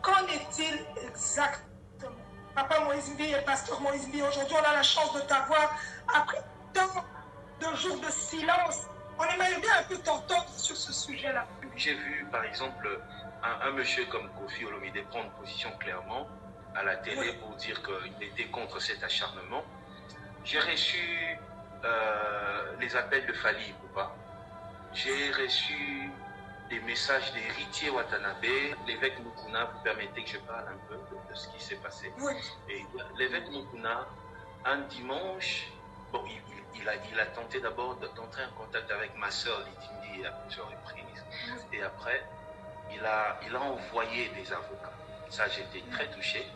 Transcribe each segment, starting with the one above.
Qu'en est-il exactement? Papa Moïse Mbi et Pasteur Moïse Mbi, aujourd'hui on a la chance de t'avoir. Après tant de jours de silence, on aimerait bien un peu t'entendre sur ce sujet-là. J'ai vu par exemple un monsieur comme Kofi Olomide prendre position clairement à la télé pour dire qu'il était contre cet acharnement. J'ai reçu les appels de Fali Ipupa. J'ai reçu des messages d'Héritier Watanabe. L'évêque Mukuna, vous permettez que je parle un peu de ce qui s'est passé. Oui. Et l'évêque Mukuna, un dimanche, bon, il a tenté d'abord d'entrer en contact avec ma sœur Litindi à plusieurs reprises. Et après, il a envoyé des avocats. Ça, j'étais très touché.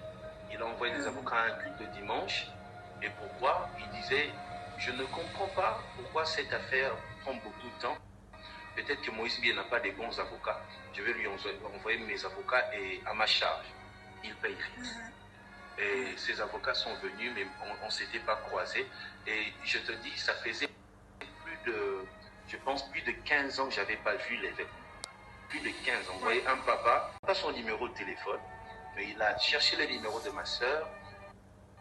Il a envoyé des avocats à un culte de dimanche. Et pourquoi? Il disait, je ne comprends pas pourquoi cette affaire prend beaucoup de temps. Peut-être que Moïse Mbi n'a pas des bons avocats. Je vais lui envoyer mes avocats et à ma charge. Il paye rien. Et ces avocats sont venus, mais on ne s'était pas croisés. Et je te dis, ça faisait je pense, plus de 15 ans que je n'avais pas vu l'évêque. Plus de 15 ans. Vous voyez, un papa, pas son numéro de téléphone, mais il a cherché le numéro de ma sœur.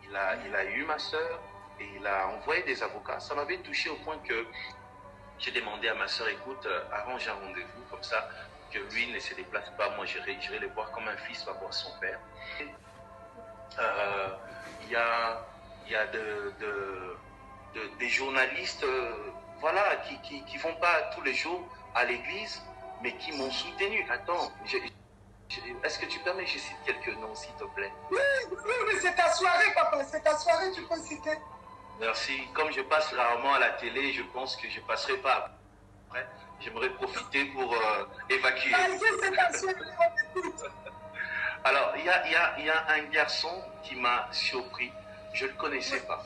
Il a eu ma sœur et il a envoyé des avocats. Ça m'avait touché au point que j'ai demandé à ma sœur, écoute, arrange un rendez-vous comme ça, que lui ne se déplace pas. Moi, j'irai le voir comme un fils va voir son père. Il y a des journalistes voilà, qui vont pas tous les jours à l'église, mais qui m'ont soutenu. Attends, est-ce que tu permets que je cite quelques noms, s'il te plaît? Oui, mais c'est ta soirée, papa, c'est ta soirée, tu peux citer. Merci. Comme je passe rarement à la télé, je pense que je ne passerai pas après. J'aimerais profiter pour évacuer. C'est ta soirée, on écoute. Alors, il y a un garçon qui m'a surpris. Je ne le connaissais pas.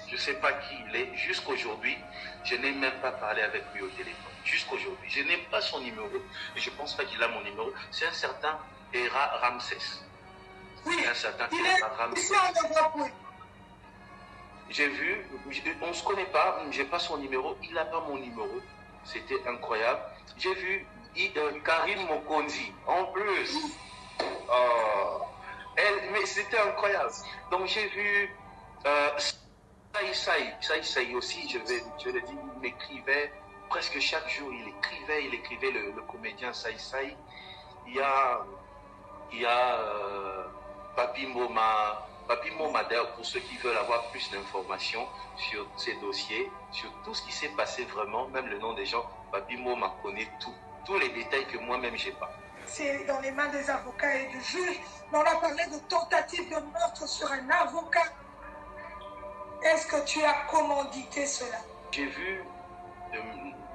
Je ne sais pas qui il est. Jusqu'aujourd'hui, je n'ai même pas parlé avec lui au téléphone. Jusqu'aujourd'hui. Je n'ai pas son numéro. Et je ne pense pas qu'il a mon numéro. C'est un certain Hera Ramsès. Oui, un certain il est Ramsès. ici en Europe. J'ai vu, on ne se connaît pas, je n'ai pas son numéro, il n'a pas mon numéro. C'était incroyable. J'ai vu Karim Mokonzi, en plus. Mais c'était incroyable. Donc j'ai vu Saï aussi, je le dis, il m'écrivait presque chaque jour, il écrivait le comédien Saï. Il y a Papi Moma, d'ailleurs, pour ceux qui veulent avoir plus d'informations sur ces dossiers, sur tout ce qui s'est passé vraiment, même le nom des gens, Papi Moma connaît tous les détails que moi-même je n'ai pas. C'est dans les mains des avocats et du juge. On a parlé de tentative de meurtre sur un avocat. Est-ce que tu as commandité cela? J'ai vu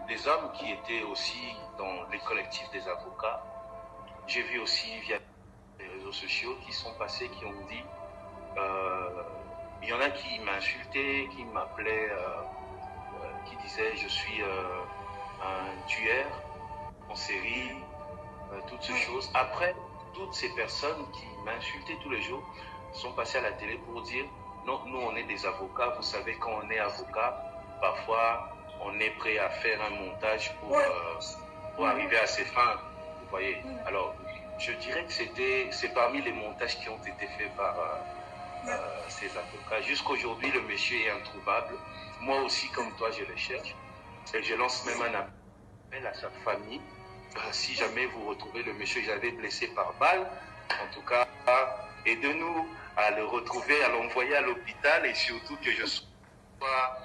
des hommes qui étaient aussi dans les collectifs des avocats. J'ai vu aussi via les réseaux sociaux qui sont passés, qui ont dit il y en a qui m'insultaient, qui m'appelaient, qui disaient je suis un tueur en série, toutes ces choses. Après, toutes ces personnes qui m'insultaient tous les jours sont passées à la télé pour dire non, nous on est des avocats, vous savez quand on est avocat, parfois on est prêt à faire un montage pour arriver à ses fins, vous voyez. Alors, je dirais que c'est parmi les montages qui ont été faits par ces avocats. Jusqu'aujourd'hui, le monsieur est introuvable. Moi aussi, comme toi, je le cherche. Et je lance même un appel à sa famille. Si jamais vous retrouvez le monsieur que j'avais blessé par balle, en tout cas, aidez-nous à le retrouver, à l'envoyer à l'hôpital et surtout que je sois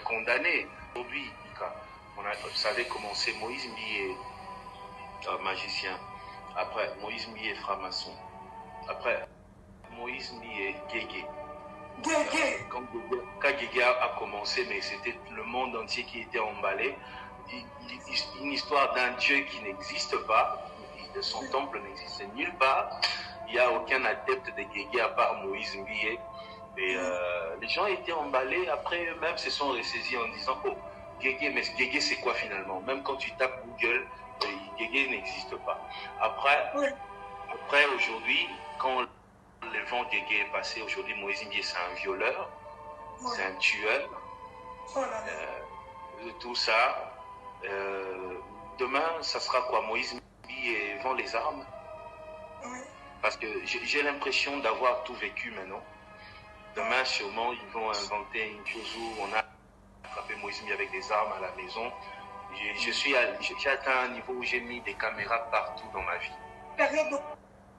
condamné. Aujourd'hui, vous savez comment c'est. Moïse Mbi est magicien. Après, Moïse Mbi est franc-maçon. Après, Moïse Mbi est Guégué. Quand Guégué a commencé, mais c'était le monde entier qui était emballé. Une histoire d'un Dieu qui n'existe pas, de son temple n'existe nulle part. Il n'y a aucun adepte de Guégué à part Moïse Mbi. Et les gens étaient emballés. Après, eux-mêmes se sont ressaisis en disant oh, Guégué, mais Guégué c'est quoi finalement? Même quand tu tapes Google, Guégué n'existe pas. Après aujourd'hui, quand le vent Guégué est passé, aujourd'hui Moïse Mbi c'est un violeur, c'est un tueur. Tout ça. Demain, ça sera quoi? Moïse Mbi vend les armes. Parce que j'ai l'impression d'avoir tout vécu maintenant. Demain, sûrement, ils vont inventer une chose où on a attrapé Moïse Mbi avec des armes à la maison. J'ai atteint un niveau où j'ai mis des caméras partout dans ma vie. Période de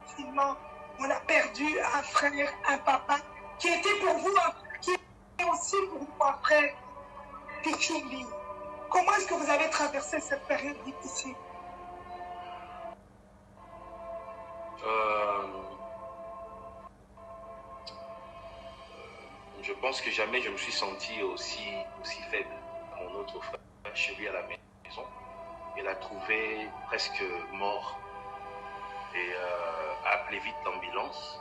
confinement, on a perdu un frère, un papa, qui était pour vous, qui était aussi pour vous un frère, Pichumbi. Comment est-ce que vous avez traversé cette période difficile? Je pense que jamais je me suis senti aussi faible. Mon autre frère, chez lui à la maison, il a trouvé presque mort et a appelé vite l'ambulance.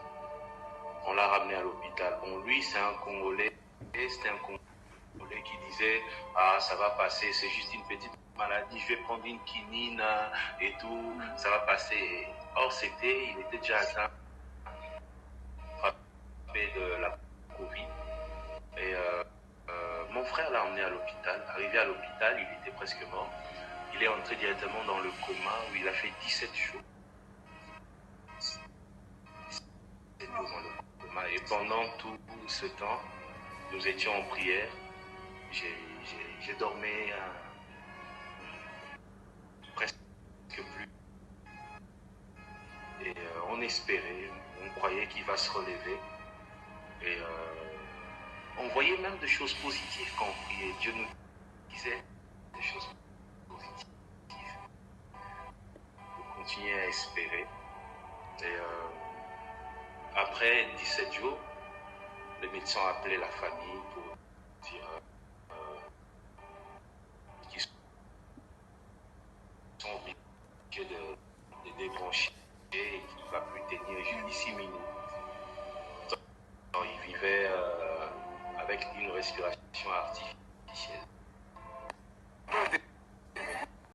On l'a ramené à l'hôpital. Bon, lui, c'est un Congolais. C'était un Congolais qui disait « Ah, ça va passer, c'est juste une petite maladie, je vais prendre une quinine et tout, ça va passer. » Or, il était déjà atteint de la Covid. Et mon frère l'a emmené à l'hôpital. Arrivé à l'hôpital, il était presque mort. Il est entré directement dans le coma où il a fait 17 jours. Dans le coma. Et pendant tout ce temps, nous étions en prière. J'ai dormi presque plus. Et on espérait, on croyait qu'il va se relever. Et on voyait même des choses positives quand on priait. Dieu nous disait des choses positives. On continuait à espérer. Et après 17 jours, les médecins ont appelé la famille pour dire qu'ils sont obligés de débrancher et qu'il ne va plus tenir juste 6 minutes. Il vivait avec une respiration artificielle.